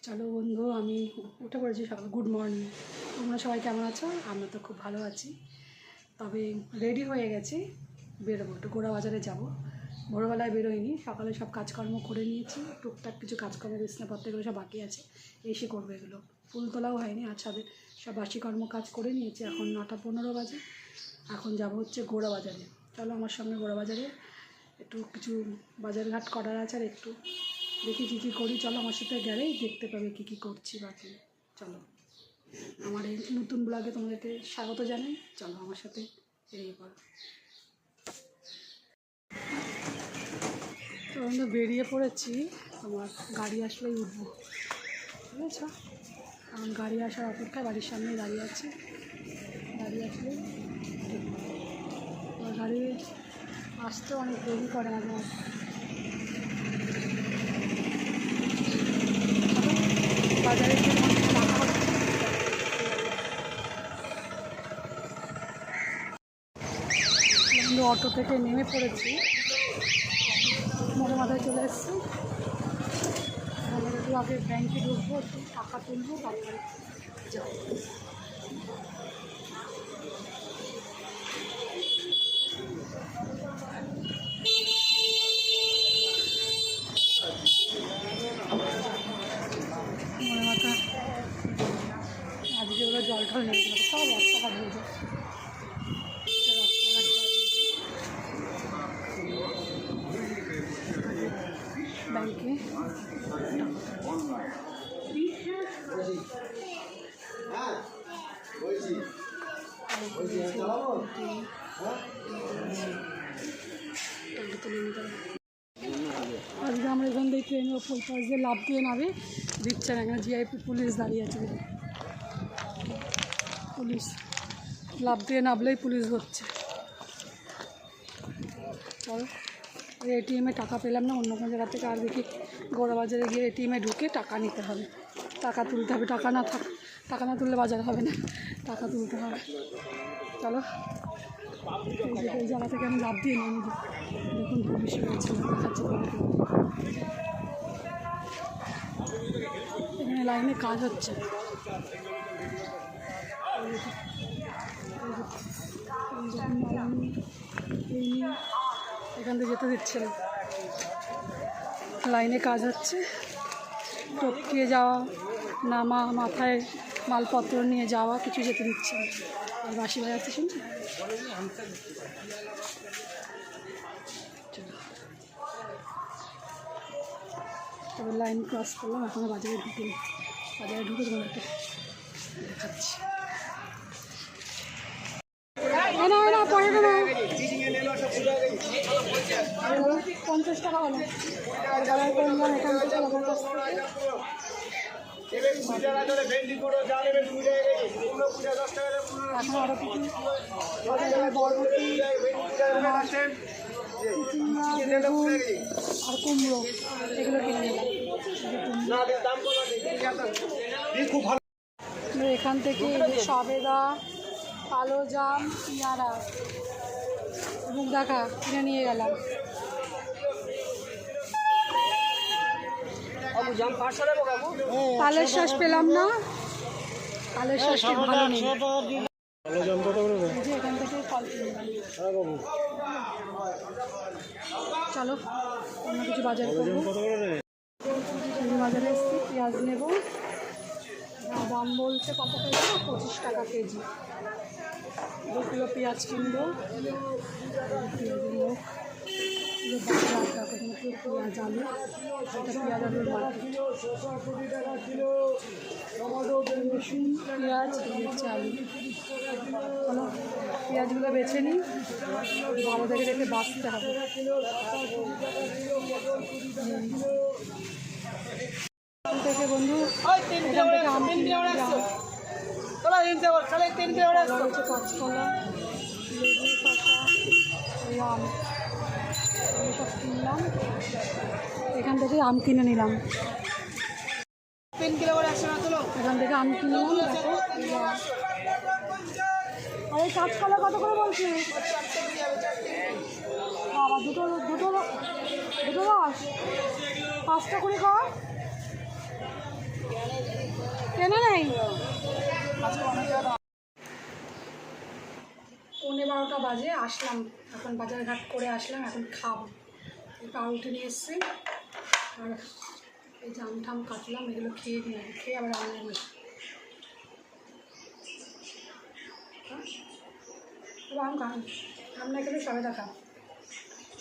চলো বন্ধু, আমি উঠে পড়েছি সকাল। গুড মর্নিং, তোমরা সবাই কেমন আছো? আমরা তো খুব ভালো আছি। তবে রেডি হয়ে গেছি, বেরোবো, একটু গোড়া বাজারে যাবো। ভোরবেলায় বেরোয়নি, সকালে সব কাজকর্ম করে নিয়েছি। টুকটাক কিছু কাজকর্ম, বিছনাপত্র, এগুলো সব বাকি আছে, এসে করবে এগুলো। ফুল তোলাও হয়নি, আর ছাদের সব বাসি কর্ম কাজ করে নিয়েছি। এখন 9:15 বাজে। এখন যাবো হচ্ছে গোড়া বাজারে। চলো আমার সঙ্গে গোড়া বাজারে, একটু কিছু বাজারঘাট করার আছে, আর একটু দেখি কী কী করি। চলো আমার সাথে, গেলেই দেখতে পাবে কী কী করছি বাকি। চলো, আমার এই নতুন ব্লগে তোমাদেরকে স্বাগত জানাই। চলো আমার সাথে বেরিয়ে পড়ো। তো আমরা বেরিয়ে পড়েছি, আমার গাড়ি আসলেই উঠবো, ঠিক আছে? কারণ গাড়ি আসার অপেক্ষায় বাড়ির সামনেই দাঁড়িয়ে আছি। গাড়ি আসলে গাড়ি আসতে অনেক দেরি করে মাঝে মাঝে। বাজারে অটো থেকে নেমে পড়েছি, মোড়ে মাথায় চলে এসেছি। আমরা একটু আগে ব্যাংকে ঢুকবো, একটু টাকা তুলবো, তারপরে যাবো। মোড়ে মাথা আজকে ওরা জল টল নেই, সব রাস্তাঘাট হয়ে যায়। ব্যাংকে আজকে আমরা এখান থেকে ট্রেনের ওপর পাশ দিয়ে লাফ দিয়ে নামে দিচ্ছে না, এখানে জিআইপি পুলিশ দাঁড়িয়ে আছে। পুলিশ লাফ দিয়ে নামলেই পুলিশ হচ্ছে। চলো, এটিএমে টাকা পেলাম না, অন্য কোনো জায়গা থেকে। আর দেখি গোড়া বাজারে গিয়ে এটিএমে ঢুকে টাকা নিতে হবে, টাকা তুলতে হবে। টাকা না তুললে বাজার হবে না, টাকা তুলতে হবে। চলো, এই জায়গা থেকে আমি লাভ দিয়ে নামি। দেখুন পুলিশ রয়েছে, দেখাচ্ছি। এখানে লাইনে কাজ হচ্ছে, এখান থেকে যেতে দিচ্ছে না, লাইনে কাজ হচ্ছে। টপকিয়ে যাওয়া, নামা, মাথায় মালপত্র নিয়ে যাওয়া, কিছু যেতে দিচ্ছে না। আর বাঁশি বাজাচ্ছে, শুনছি। তবে লাইন ক্রস করলাম, এখনও বাজারে ঢুকিনি। বাজারে ঢুকে তোমাদেরকে দেখাচ্ছি। না পড়ে না, 50 টাকা হলো। আর গালার করলাম এখান থেকে আমার কাছ থেকে। এখন আরও কিছু বরবটি, আর কুমড়ো, এগুলো কিনে নিলাম। এখান থেকে সবেদা, কালো জাম, পেয়ারা, মুখ দেখা কিনে নিয়ে গেলাম। তালের শ্বাস পেলাম না, তালের শ্বাস ভালো নেই। এখান থেকে ফল কিনলাম। চলো অন্য কিছু বাজার করবো। বাজারে এসেছি, পেঁয়াজ নেব। দাম বলছে কত করে, 25 টাকা কেজি। 2 কিলো পেঁয়াজ কিনবো। পেঁয়াজ আলু, এটা পেঁয়াজ আলুর মার্কেট। রসুন, পেঁয়াজ, হচ্ছে আলু। চলো পেঁয়াজগুলো বেছে নিই, ভালো দেখে দেখে বাঁচতে হবে। থেকে বন্ধু, এখান থেকে আম হচ্ছে কাঁচকলা, লেবু, শসা, আম, সব কিনলাম। এখান থেকে আম কিনে নিলাম। এখান থেকে আম কিনলাম। দেখো, আর এই কাঁচকলা কত করে বলছি? বাবা, দুটো 10, 5টা করে কর। কেন নাই 11:15 বাজে আসলাম, এখন বাজার ঘাট করে আসলাম, এখন খাবো। এই পাউরুটি নিয়ে এসছি আর এই জাম ঠাম কাটলাম, এগুলো খেয়ে নিয়ে খেয়ে আবার রান্না করি। আম খান রান্না খেলে সবেদা খান,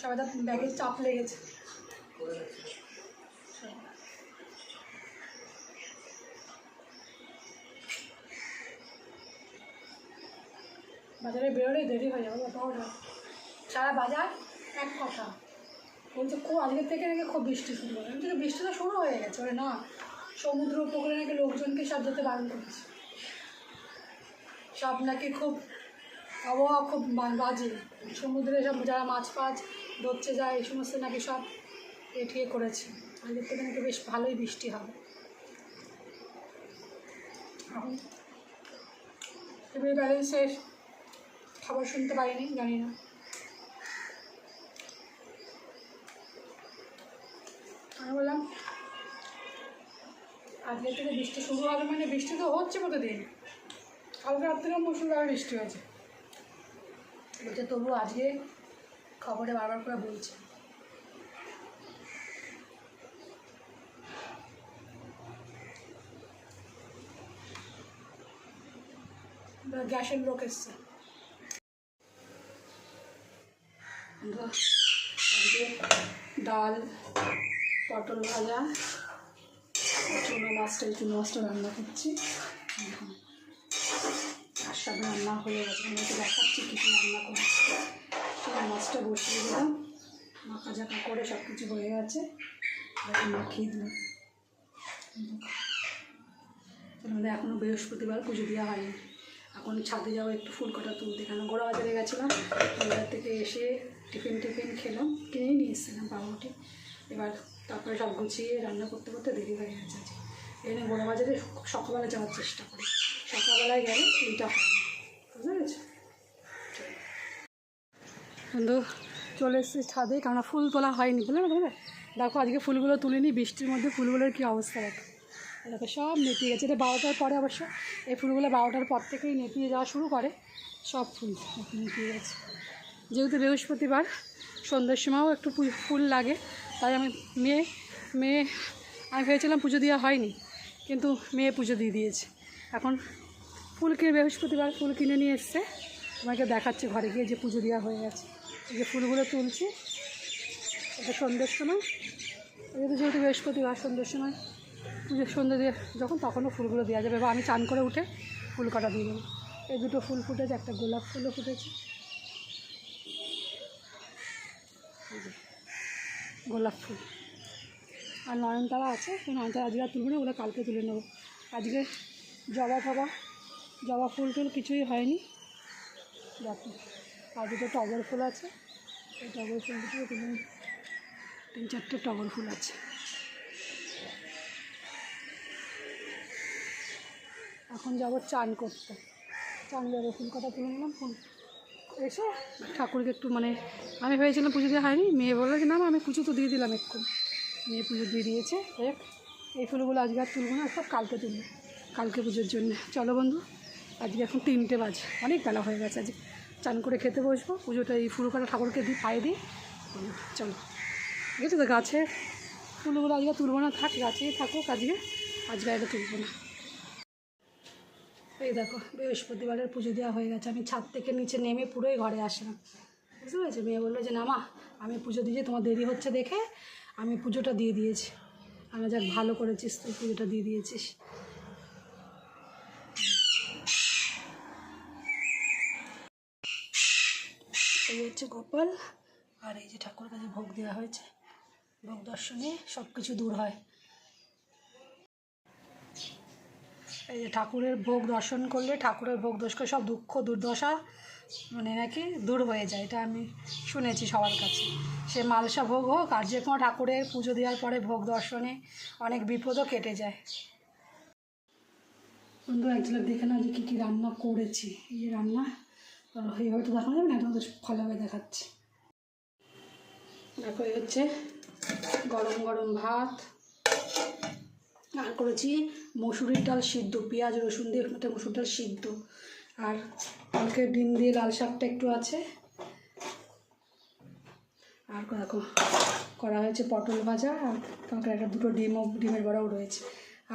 সবেদা ব্যাগের চাপ লেগেছে। বাজারে বেরোলে দেরি হয়ে যাবে, বাবাটা সারা বাজার এক কথা বলছে খুব আজকের থেকে নাকি খুব বৃষ্টি শুরু হবে। আমি থেকে বৃষ্টি তো শুরু হয়ে গেছে, ওরে না সমুদ্র উপকূলে নাকি লোকজনকে সব যেতে বারণ করেছে, সব নাকি খুব আবহাওয়া খুব বাজে, সমুদ্রে সব যারা মাছ ফাছ ধরতে যায় এই সমস্ত নাকি সব এঠিয়ে করেছে, আজকের থেকে নাকি বেশ ভালোই বৃষ্টি হবে। এখন এবার ব্যালেন্সের খবর শুনতে পারিনি, জানি না। আমি বললাম আজকের থেকে বৃষ্টি শুরু হবে, মানে বৃষ্টি তো হচ্ছে প্রতিদিন, কালকে রাত থেকে মুষলধারে বৃষ্টি হয়েছে বলছে, তবু আজকে খবরে বারবার করে বলছে। গ্যাসের লোক এসছে, আজকে ডাল, পটল ভাজা, চুনো মাছটা রান্না করছি, আর সব রান্না হয়ে গেছে। আমি তো দেখাচ্ছি কী কী রান্না করছি। চুনো মাছটা বসিয়ে দিলাম, মাখা ঝাঁকা করে সব কিছু হয়ে গেছে, মাখিয়ে দিলাম। তাহলে এখনও বৃহস্পতিবার, পুজো দেওয়া হয়নি। এখন ছাদে যাবো একটু ফুল কাটা তুলতে, কেন গোড়া বাজারে গেছিলাম, বাজার থেকে এসে টিফিন খেলাম, কিনেই নিয়ে এসেছিলাম পাউরুটি। এবার তারপরে সব গুছিয়ে রান্না করতে করতে দেরি হয়ে গেছে। এখানে গোড়া বাজারে সকালবেলা যাওয়ার চেষ্টা করি, সকালবেলায় গেলে এইটা হয়, বুঝতে পেরেছি। কিন্তু চলে এসেছি ছাদে, কেননা ফুল তোলা হয়নি, বুঝলে না তোমরা? দেখো আজকে ফুলগুলো তুলিনি, বৃষ্টির মধ্যে ফুলগুলোর কী অবস্থা দেখো, দেখো সব নেতিয়ে গেছে। এটা 12টার পরে অবশ্য, এই ফুলগুলো 12টার পর থেকেই নেতিয়ে যাওয়া শুরু করে, সব ফুল নেতিয়ে গেছে। যেহেতু বৃহস্পতিবার সন্ধ্যের সময়ও একটু ফুল লাগে, তাই আমি আমি ভেবেছিলাম পুজো দেওয়া হয়নি, কিন্তু মেয়ে পুজো দিয়ে দিয়েছে। এখন ফুল কিনে, বৃহস্পতিবার ফুল কিনে নিয়ে এসছে, আমাকে দেখাচ্ছে ঘরে গিয়ে যে পুজো দেওয়া হয়ে গেছে। এই যে ফুলগুলো তুলছি, এটা সন্ধ্যের সময়, যেহেতু বৃহস্পতিবার সন্ধ্যের সময় পুজো, সন্ধ্যে দিয়ে যখন তখনও ফুলগুলো দেওয়া যাবে, বা আমি চান করে উঠে ফুল কাটা দিয়ে দেবো। এই দুটো ফুল ফুটেছে, একটা গোলাপ ফুলও ফুটেছে, গোলাপ ফুল আর নয়নতারা আছে, নয়নতারা আজকে আর তুলব না, ওগুলো কালকে তুলে নেবো। আজকে জবা ফুল টুল কিছুই হয়নি। দেখো আর দুটো টগর ফুল আছে, এই টগর ফুল দুটো 3-4টে টগর ফুল আছে। এখন যাবো চান করতে, চান যাবো, ফুল কাটা তুলে নিলাম, ফুল এসে ঠাকুরকে একটু, মানে আমি ভেবেছিলাম পুজো দেওয়া হয়নি, মেয়ে বললো যে না আমি পুজো তো দিয়ে দিলাম এক্ষুন, মেয়ে পুজো দিয়ে দিয়েছে। দেখ এই ফুলগুলো আজকে আর তুলবো না, সব কালকে তুলবো, কালকে পুজোর জন্য। চলো বন্ধু, আজকে এখন 3টে বাজে, অনেক বেলা হয়ে গেছে, আজকে চান করে খেতে বসবো, পুজোটা এই ফুল কাটা ঠাকুরকে দিই, পায়ে দিই। চলো, ঠিক আছে। তো গাছে ফুলগুলো আজকে তুলবো না, থাক গাছেই থাকুক, আজকে এটা তুলবো না। এই দেখো বৃহস্পতিবারের পুজো দেওয়া হয়ে গেছে, আমি ছাদ থেকে নিচে নেমে পুরোই ঘরে আসলাম, বুঝতে পেরেছি। মেয়ে বললো যে না মা আমি পুজো দিয়েছি, তোমার দেরি হচ্ছে দেখে আমি পুজোটা দিয়ে দিয়েছি। আমি যাক ভালো করেছিস, তুই পুজোটা দিয়ে দিয়েছিস। এই হচ্ছে গোপাল, আর এই যে ঠাকুর কাছে ভোগ দেওয়া হয়েছে, ভোগ দর্শনে সব কিছু দূর হয়। এই যে ঠাকুরের ভোগ দর্শন করলে, ঠাকুরের ভোগ দোষ করে সব দুঃখ দুর্দশা মানে নাকি দূর হয়ে যায়, এটা আমি শুনেছি সবার কাছে। সে মালসা ভোগ হোক আর যে কোনো ঠাকুরের পুজো দেওয়ার পরে ভোগ দর্শনে অনেক বিপদও কেটে যায়। বন্ধু একজনের দেখে না যে কী কী রান্না করেছি, এই যে রান্না এইভাবে তো দেখানো যাবে না, তোমাদের ভালোভাবে দেখাচ্ছি। দেখো এই হচ্ছে গরম গরম ভাত, আর করেছি মসুরির ডাল সিদ্ধ, পেঁয়াজ রসুন দিয়ে একটা মসুর ডাল সিদ্ধ। আর কালকে ডিম দিয়ে লাল শাকটা একটু আছে। আর দেখো করা হয়েছে পটল ভাজা, আর কালকে একটা দুটো ডিমের বড়াও রয়েছে।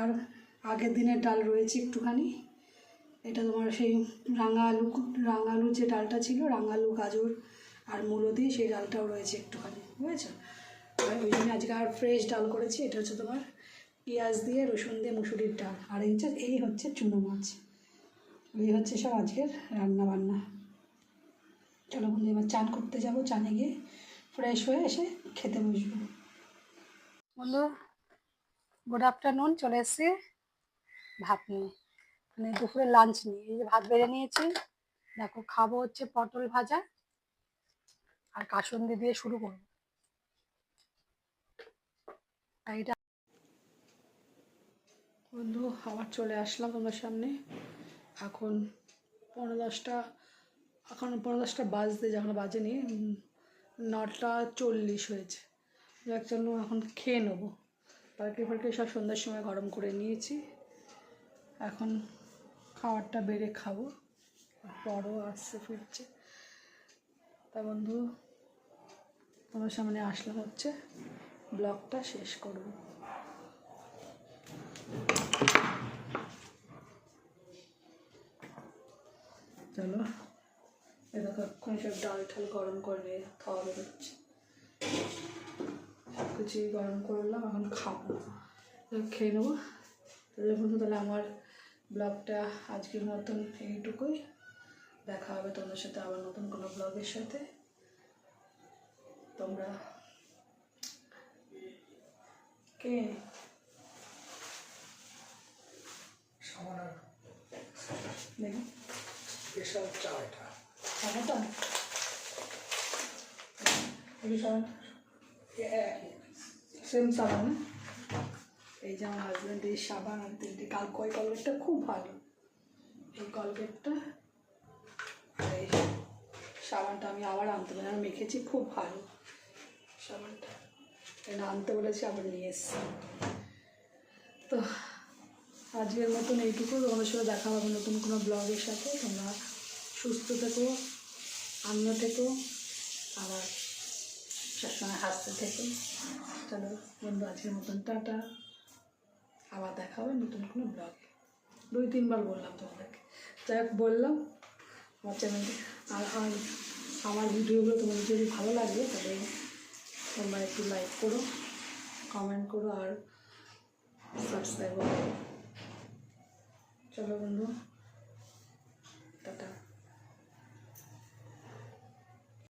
আর আগের দিনের ডাল রয়েছে একটুখানি, এটা তোমার সেই রাঙা আলু যে ডালটা ছিল, রাঙা আলু গাজর আর মূলো দিয়ে সেই ডালটাও রয়েছে একটুখানি, বুঝেছো? আর ওই জন্য আজকে আর ফ্রেশ ডাল করেছি। এটা হচ্ছে তোমার পেঁয়াজ দিয়ে রসুন দিয়ে মুসুরির ডাল। আর এই হচ্ছে চুনো মাছ। এই হচ্ছে সব আজকের রান্না বান্না। চলো বন্ধু, এবার চান করতে যাবো, চানে গিয়ে ফ্রেশ হয়ে এসে খেতে বসবো। বন্ধু গুড আফটারনুন, চলে এসছি ভাত নিয়ে, মানে দুপুরে লাঞ্চ নিয়ে। এই যে ভাত বেড়ে নিয়েছি, দেখো খাবো হচ্ছে পটল ভাজা আর কাসুন্দি দিয়ে শুরু করবো। এইটা বন্ধু আবার চলে আসলাম তোমার সামনে। এখন 9:10 বাজতে, যখন বাজেনি 9:40 হয়েছে। যাক চলো এখন খেয়ে নেবো। তরকারি সব সন্ধ্যার সময় গরম করে নিয়েছি, এখন খাবারটা বেড়ে খাবো। বড় আসছে ফিরছে, তা বন্ধু তোমার সামনে আসলাম হচ্ছে ব্লগটা শেষ করব। চলো এরকম এক্ষুনি সব ডাল ঠাল গরম করে নিয়ে খাওয়া বেরোচ্ছে, সব কিছুই গরম করলাম, এখন খাবো, খেয়ে নেবো। তাহলে বন্ধু, তাহলে আমার ব্লগটা আজকের মতন এইটুকুই। দেখা হবে তোমাদের সাথে আবার নতুন কোনো ব্লগের সাথে। তোমরা কে দেখি স্পেশাল চা, এটা খাবারটা সেম সাবান না? এই যে আমার হাজব্যান্ড এই সাবান আর 3টে কয় কলগেটটা খুব ভালো। এই কলগেটটা আর এই সাবানটা আমি আবার আনতে পারি, আমি মেখেছি, খুব ভালো সাবানটা। এটা আনতে বলেছি, আবার নিয়ে এসছি। তো আজকের মতন এইটুকু। তোমাদের সাথে দেখা হবে নতুন কোনো ব্লগের সাথে। তোমরা সুস্থ থেকো, আনন্দ থেকো, আবার সবসময় হাসতে থেকো। চলো বন্ধু, আজকের মতন টাটা। আবার দেখা হবে নতুন কোনো ব্লগে। 2-3 বার বললাম তোমাদেরকে, যাই হোক বললাম। আমার চ্যানেলটি আর আমার ভিডিওগুলো তোমাদের যদি ভালো লাগে তাহলে তোমরা একটু লাইক করো, কমেন্ট করো আর সাবস্ক্রাইবও করো। চলো বন্ধু, টাটা।